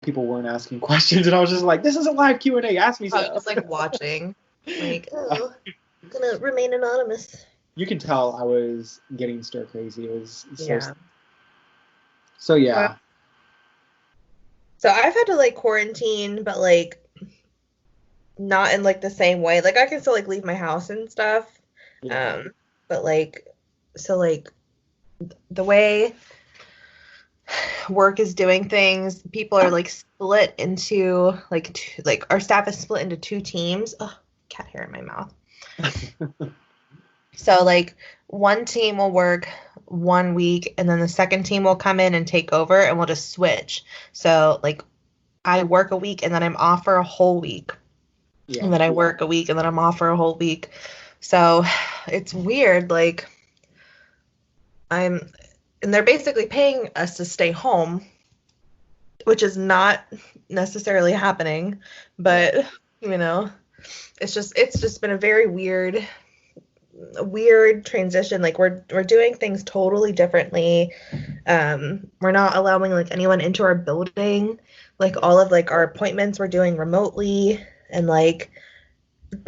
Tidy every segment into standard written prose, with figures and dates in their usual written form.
people weren't asking questions, and I was just like, this is a live Q&A. Ask me I was stuff. just like watching. Like, Oh, gonna remain anonymous. You can tell I was getting stir crazy. It was yeah. So yeah. So I've had to like quarantine, but like not in like the same way. Like I can still like leave my house and stuff. Yeah. But like so like the way work is doing things, people are like split into like our staff is split into two teams. Oh, cat hair in my mouth. So like one team will work 1 week and then the second team will come in and take over and we'll just switch. So like I work a week and then I'm off for a whole week. Yeah. And then I work a week and then I'm off for a whole week. So it's weird. Like and they're basically paying us to stay home, which is not necessarily happening, but you know, it's just been a very weird transition. Like we're doing things totally differently. We're not allowing like anyone into our building. Like all of like our appointments we're doing remotely, and like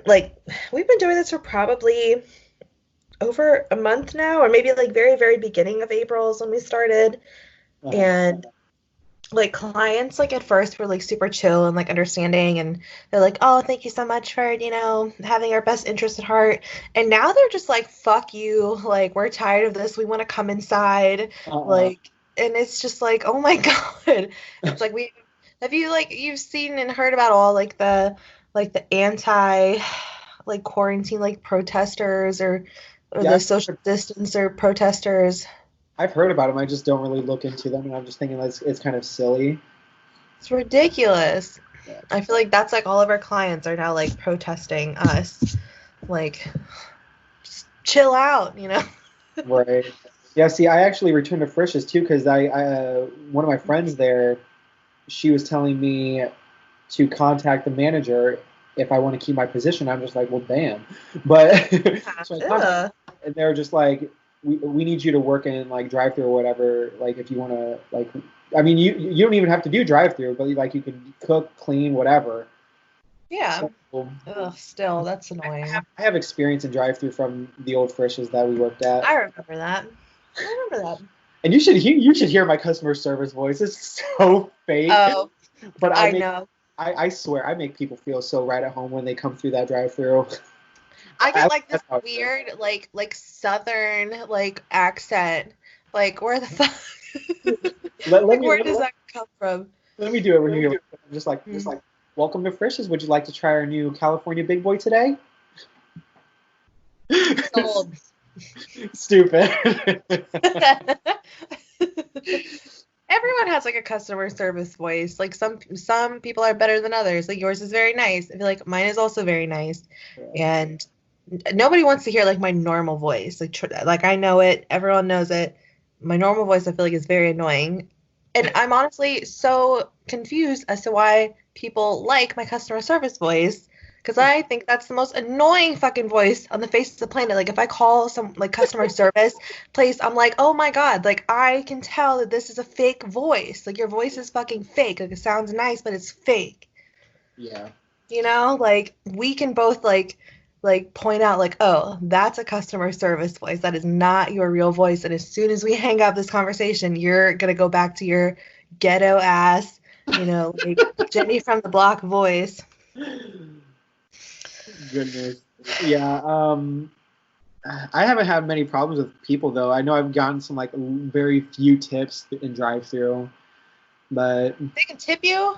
we've been doing this for probably over a month now, or maybe like very, very beginning of April is when we started. And like clients like at first were like super chill and like understanding, and they're like, oh, thank you so much for, you know, having our best interest at heart. And now they're just like, fuck you, like we're tired of this, we want to come inside. Like, and it's just like, oh my god. It's like you've seen and heard about all like the anti like quarantine like protesters or the social distance or protesters. I've heard about them. I just don't really look into them, and I'm just thinking it's kind of silly. It's ridiculous. Yeah. I feel like that's like all of our clients are now like protesting us, like just chill out, you know? Right. Yeah. See, I actually returned to Frisch's too because I one of my friends there, she was telling me to contact the manager if I want to keep my position. I'm just like, well, damn. But so and they're just like, we need you to work in like drive-through or whatever. Like if you want to, like, I mean, you don't even have to do drive-through, but like you can cook, clean, whatever. Yeah. So, still, that's annoying. I have experience in drive-through from the old Frisch's that we worked at. I remember that. And you should hear my customer service voice. It's so fake. Oh, but I know. I swear I make people feel so right at home when they come through that drive-through. I get like this weird like southern like accent. Like where the fuck? Where does that come from? Let me do it when you just like welcome to Frisch's. Would you like to try our new California Big Boy today? Sold. Stupid. Everyone has like a customer service voice. Like some people are better than others. Like yours is very nice. I feel like mine is also very nice. Yeah. And nobody wants to hear like my normal voice. Like I know it. Everyone knows it. My normal voice I feel like is very annoying. And I'm honestly so confused as to why people like my customer service voice. Because I think that's the most annoying fucking voice on the face of the planet. Like, if I call some, like, customer service place, I'm like, oh, my God. Like, I can tell that this is a fake voice. Like, your voice is fucking fake. Like, it sounds nice, but it's fake. Yeah. You know? Like, we can both, like point out, like, oh, that's a customer service voice. That is not your real voice. And as soon as we hang up this conversation, you're going to go back to your ghetto-ass, you know, like, Jenny from the Block voice. Goodness. Yeah. I haven't had many problems with people though. I know I've gotten some like very few tips in drive-through, but they can tip you.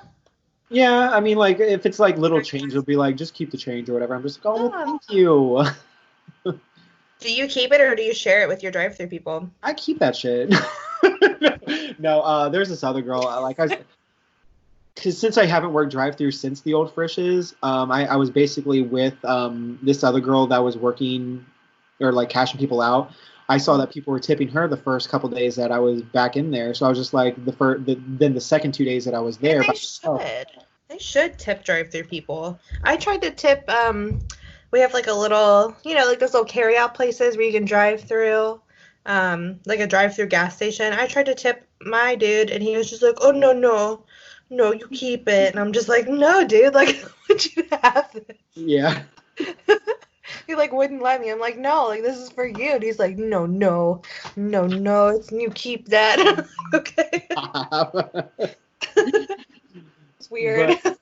Yeah, I mean, like if it's like little change, it'll be like just keep the change or whatever. I'm just like, oh, well, thank you. Do you keep it or do you share it with your drive-through people? I keep that shit. No, there's this other girl. Because since I haven't worked drive-through since the old Frisch's, I was basically with this other girl that was working or like cashing people out. I saw that people were tipping her the first couple days that I was back in there, so I was just like then the second 2 days that I was there. They should tip drive-through people. I tried to tip. We have like a little, you know, like those little carry-out places where you can drive through, like a drive-through gas station. I tried to tip my dude, and he was just like, oh no, no, you keep it. And I'm just like, no, dude, like, I want you to have this. Yeah. He like wouldn't let me. I'm like, no, like this is for you. And he's like, no, it's you keep that. And I'm like, okay. It's weird. But,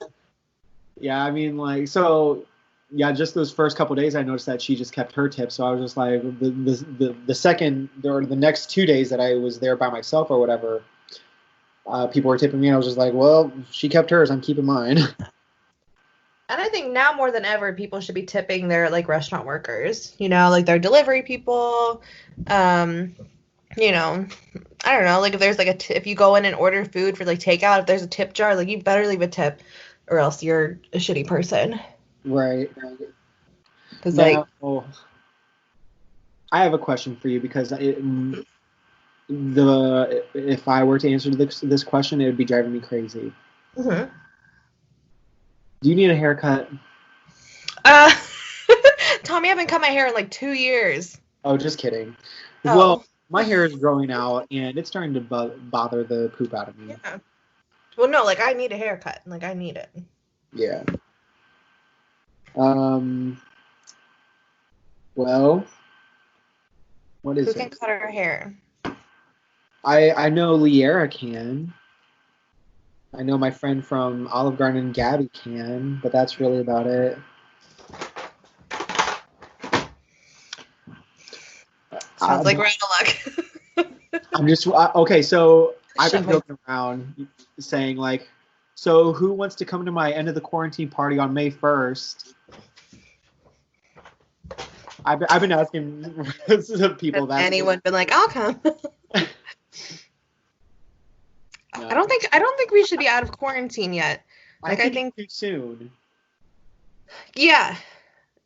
yeah, I mean, like, so yeah, just those first couple days, I noticed that she just kept her tip. So I was just like, the second or the next 2 days that I was there by myself or whatever, people were tipping me, and I was just like, well, she kept hers, I'm keeping mine. And I think now more than ever, people should be tipping their like restaurant workers, you know, like their delivery people. You know, I don't know, like if there's like if you go in and order food for like takeout, if there's a tip jar, like you better leave a tip or else you're a shitty person. Right. Because like, I have a question for you because if I were to answer this question, it would be driving me crazy. Mm-hmm. Do you need a haircut? Tommy, I haven't cut my hair in like 2 years. Oh, just kidding. Oh. Well, my hair is growing out, and it's starting to bother the poop out of me. Yeah. Well, no, like I need a haircut. Like I need it. Yeah. Well, what is Who it? can cut our hair? I know Liera can. I know my friend from Olive Garden, Gabby, can, but that's really about it. Sounds like we're out of luck. I'm just okay. So I've been joking around, saying like, so who wants to come to my end of the quarantine party on May 1st? I've been asking people that. Has anyone been like, I'll come? No. I don't think we should be out of quarantine yet. Like I think too soon. Yeah.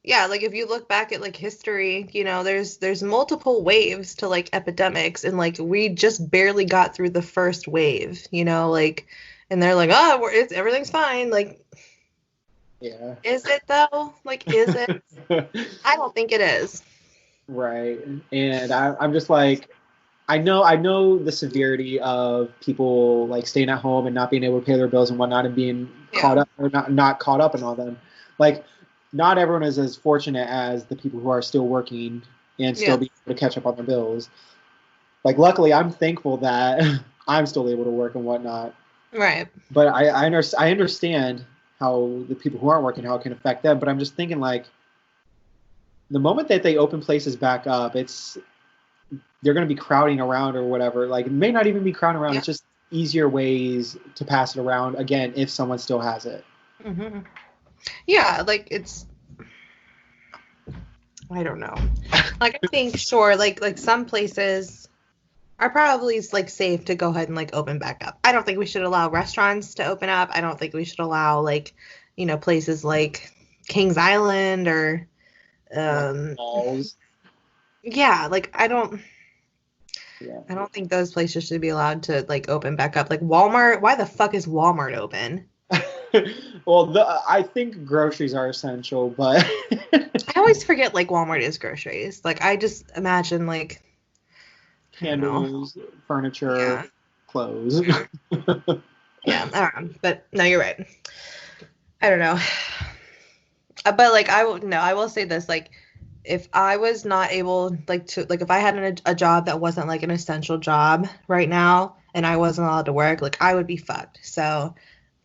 Yeah, like if you look back at like history, you know, there's multiple waves to like epidemics, and like we just barely got through the first wave, you know, like, and they're like, oh, everything's fine, like, yeah, is it though? Like, is it? I don't think it is. Right, and I'm just like, I know the severity of people like staying at home and not being able to pay their bills and whatnot, and being caught up or not caught up in all them, like. Not everyone is as fortunate as the people who are still working and still be able to catch up on their bills. Like, luckily, I'm thankful that I'm still able to work and whatnot. Right. But I understand how the people who aren't working, how it can affect them. But I'm just thinking, like, the moment that they open places back up, they're going to be crowding around or whatever. Like, it may not even be crowding around. Yeah. It's just easier ways to pass it around, again, if someone still has it. Mm-hmm. Yeah, like I don't know. Like I think sure, like some places are probably like safe to go ahead and like open back up. I don't think we should allow restaurants to open up. I don't think we should allow like, you know, places like Kings Island or malls. Yeah, like I don't think those places should be allowed to like open back up. Like Walmart, why the fuck is Walmart open? Well, I think groceries are essential, but I always forget like Walmart is groceries. Like I just imagine like candles, furniture, clothes. Yeah, I don't know, but no, you're right. I don't know, but like I will say this: like if I was not able like to like if I had a job that wasn't like an essential job right now and I wasn't allowed to work, like I would be fucked. So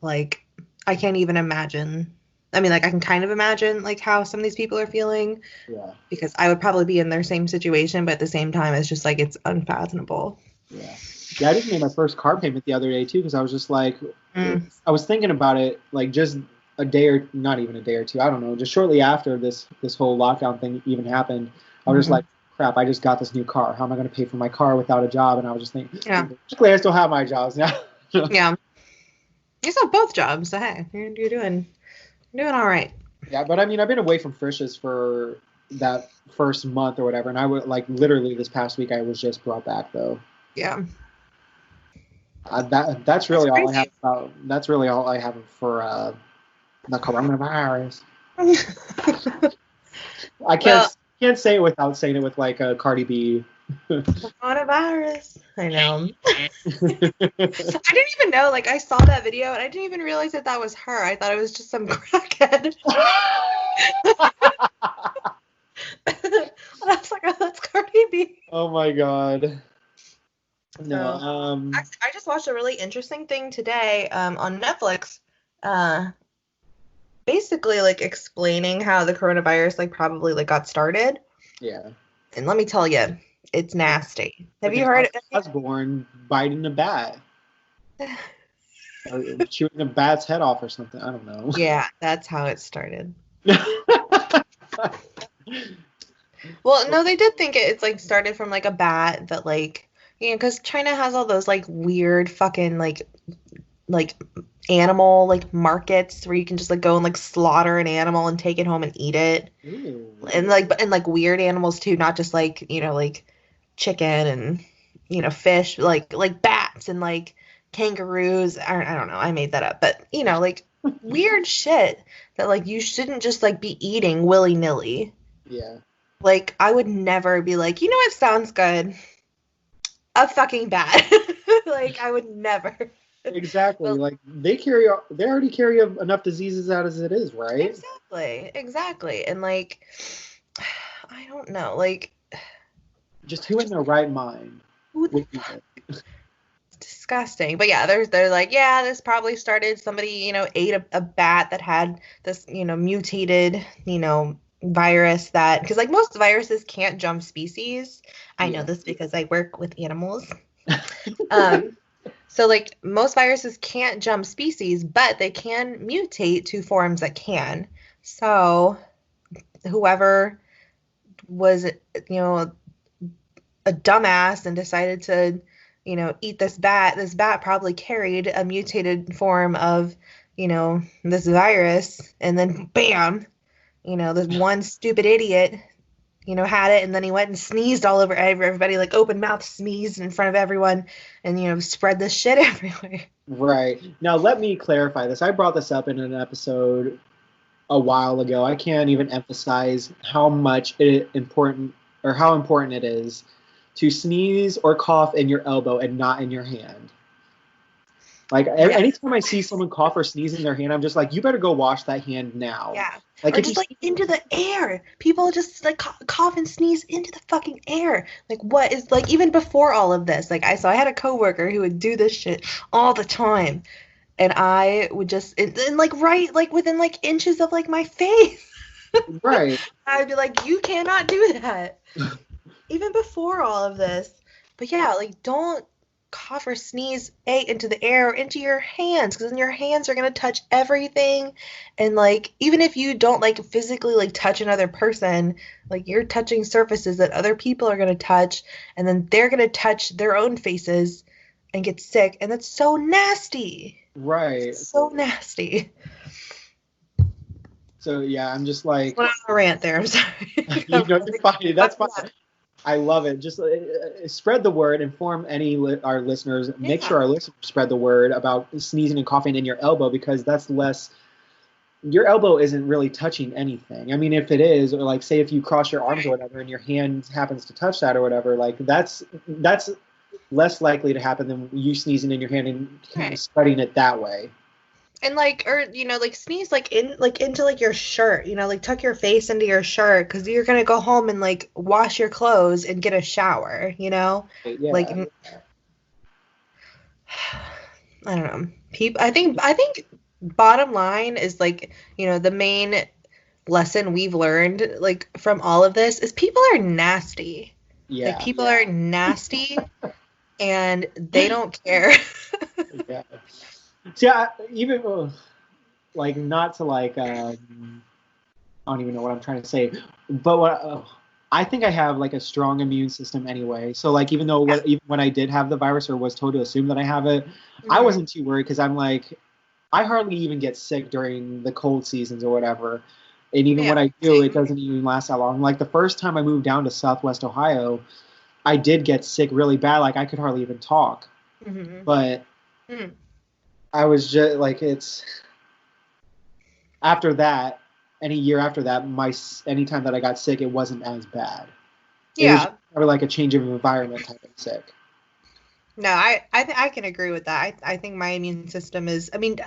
like. I can't even imagine. I mean, like, I can kind of imagine, like, how some of these people are feeling. Yeah. Because I would probably be in their same situation, but at the same time, it's just, like, it's unfathomable. Yeah. Yeah, I just made my first car payment the other day, too, because I was just, like, I was thinking about it, like, just a day or, not even a day or two, I don't know, just shortly after this whole lockdown thing even happened, I was just like, crap, I just got this new car. How am I going to pay for my car without a job? And I was just thinking, luckily I still have my jobs now. Yeah. You still have both jobs, so hey, you're doing all right. Yeah, but I mean, I've been away from Frisch's for that first month or whatever, and I would like literally this past week I was just brought back though. Yeah. That's really all I have about. That's really all I have for the coronavirus. I can't say it without saying it with like a Cardi B Coronavirus. I know. I didn't even know. Like, I saw that video and I didn't even realize that was her. I thought it was just some crackhead. And I was like, oh, that's Cardi B. Oh my god. No. Actually, I just watched a really interesting thing today on Netflix. Basically, like, explaining how the coronavirus, like, probably, like, got started. Yeah. And let me tell you, it's nasty. Have Like you heard it? Osborne biting a bat. Or shooting a bat's head off or something. I don't know. Yeah, that's how it started. Well, no, they did think it's like started from like a bat that like, you know, because China has all those like weird fucking like animal like markets where you can just like go and like slaughter an animal and take it home and eat it. Ew. And like weird animals too, not just like, you know, like chicken and, you know, fish, like bats and like kangaroos. I don't know, I made that up, but you know, like weird shit that like you shouldn't just like be eating willy-nilly. Yeah. Like, I would never be like, you know what sounds good? A fucking bat. Like, I would never. Exactly. Well, like they already carry enough diseases out as it is, right? Exactly. And like, I don't know, like, just who in their right mind would do it? It's disgusting. But yeah, they're like, yeah, this probably started, somebody, you know, ate a bat that had this, you know, mutated, you know, virus that, because like most viruses can't jump species. I know this because I work with animals. So like most viruses can't jump species, but they can mutate to forms that can. So whoever was, you know, a dumbass and decided to, you know, eat this bat probably carried a mutated form of, you know, this virus, and then bam, you know, this one stupid idiot, you know, had it, and then he went and sneezed all over everybody, like open mouth sneezed in front of everyone, and, you know, spread this shit everywhere. Right. Now, let me clarify this. I brought this up in an episode a while ago. I can't even emphasize how important it is to sneeze or cough in your elbow and not in your hand. Like, anytime I see someone cough or sneeze in their hand, I'm just like, you better go wash that hand now. Yeah. Like, or just like into the air. People just like cough and sneeze into the fucking air. Like, what is, like, even before all of this, like, I had a coworker who would do this shit all the time. And I would just, and like, right, like within like inches of like my face. Right. I'd be like, you cannot do that. Even before all of this. But yeah, like, don't cough or sneeze into the air or into your hands, because then your hands are going to touch everything. And like, even if you don't like physically like touch another person, like you're touching surfaces that other people are going to touch, and then they're going to touch their own faces and get sick, and that's so nasty. Right. It's so nasty. So yeah, I'm just like, went on a rant there, I'm sorry. you're fine. That's fine. I love it. Just spread the word, inform our listeners. Make sure our listeners spread the word about sneezing and coughing in your elbow, because that's less. Your elbow isn't really touching anything. I mean, if it is, or like say if you cross your arms or whatever, and your hand happens to touch that or whatever, like that's less likely to happen than you sneezing in your hand and spreading it that way. And like, or, you know, like sneeze like into like your shirt, you know, like tuck your face into your shirt, because you're gonna go home and like wash your clothes and get a shower, you know. Yeah. Like, I don't know. I think bottom line is, like, you know, the main lesson we've learned like from all of this is people are nasty. Yeah. Like, people are nasty and they don't care. Yeah. See, even like, not to like, I don't even know what I'm trying to say, but I think I have like a strong immune system anyway. So like, even when I did have the virus, or was told to assume that I have it, I wasn't too worried, because I'm like, I hardly even get sick during the cold seasons or whatever. And even when I do, it doesn't even last that long. Like the first time I moved down to Southwest Ohio, I did get sick really bad. Like I could hardly even talk. Mm-hmm. But I was just like, it's after that, any year after that, anytime that I got sick, it wasn't as bad. Yeah. or like a change of environment type of sick. No, I can agree with that. I think my immune system is. I mean,